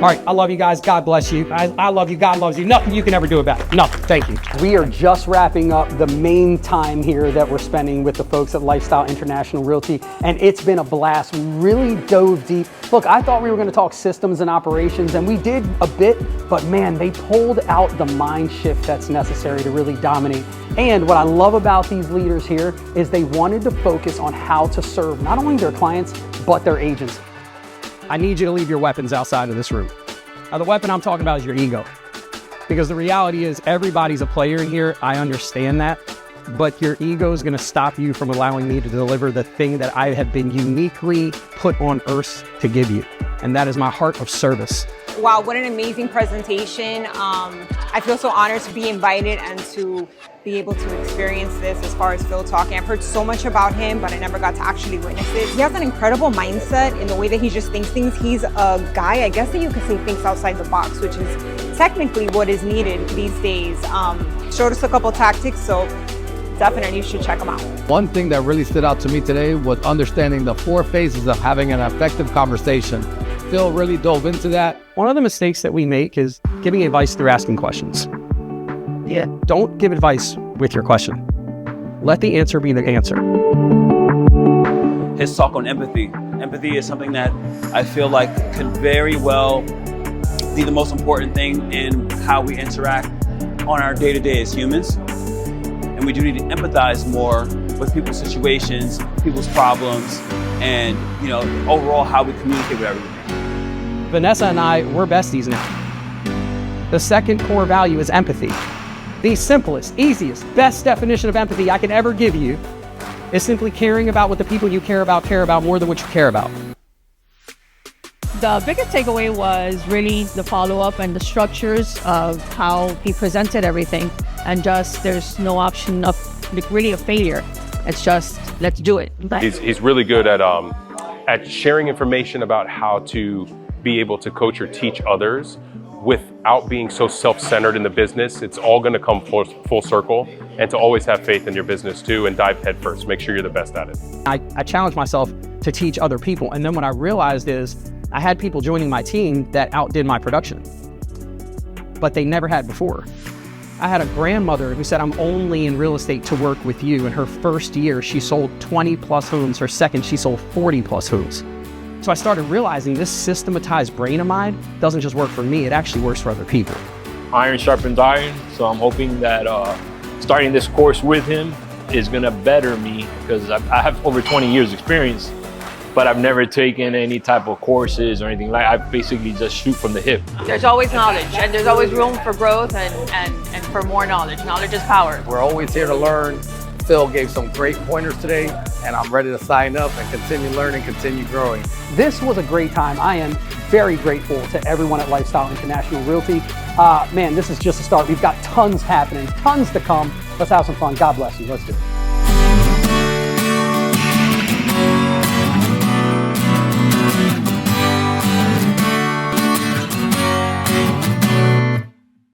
All right, I love you guys. God bless you. I love you. God loves you. Nothing you can ever do about it. Nothing. Thank you. We are just wrapping up the main time here that we're spending with the folks at Lifestyle International Realty, and it's been a blast. We really dove deep. Look, I thought we were going to talk systems and operations, and we did a bit, but man, they pulled out the mind shift that's necessary to really dominate. And what I love about these leaders here is they wanted to focus on how to serve not only their clients, but their agents. I need you to leave your weapons outside of this room. Now, the weapon I'm talking about is your ego. Because the reality is everybody's a player in here. I understand that. But your ego is going to stop you from allowing me to deliver the thing that I have been uniquely put on earth to give you. And that is my heart of service. Wow, what an amazing presentation. I feel so honored to be invited and to be able to experience this as far as Phil talking. I've heard so much about him, but I never got to actually witness it. He has an incredible mindset in the way that he just thinks things. He's a guy, I guess that you could say, thinks outside the box, which is technically what is needed these days. Showed us a couple tactics, so definitely you should check them out. One thing that really stood out to me today was understanding the 4 phases of having an effective conversation. Phil really dove into that. One of the mistakes that we make is giving advice through asking questions. Yeah, don't give advice with your question. Let the answer be the answer. His talk on empathy. Empathy is something that I feel like can very well be the most important thing in how we interact on our day-to-day as humans. And we do need to empathize more with people's situations, people's problems, and overall how we communicate with everyone. Vanessa and I, we're besties now. The second core value is empathy. The simplest, easiest, best definition of empathy I can ever give you is simply caring about what the people you care about more than what you care about. The biggest takeaway was really the follow-up and the structures of how he presented everything, and just there's no option of really a failure. It's just let's do it. He's really good at sharing information about how to be able to coach or teach others without being so self-centered in the business. It's all going to come full circle, and to always have faith in your business too and dive head first. Make sure you're the best at it. I challenged myself to teach other people, and then what I realized is I had people joining my team that outdid my production, but they never had before. I had a grandmother who said, I'm only in real estate to work with you. In her first year, she sold 20 plus homes. Her second, she sold 40 plus homes. So I started realizing this systematized brain of mine doesn't just work for me, it actually works for other people. Iron sharpens iron, so I'm hoping that starting this course with him is gonna better me, because I have over 20 years experience, but I've never taken any type of courses or anything. Like, I basically just shoot from the hip. There's always knowledge, and there's always room for growth and for more knowledge. Knowledge is power. We're always here to learn. Phil gave some great pointers today, and I'm ready to sign up and continue learning, continue growing. This was a great time. I am very grateful to everyone at Lifestyle International Realty. Man, this is just a start. We've got tons happening, tons to come. Let's have some fun. God bless you. Let's do it.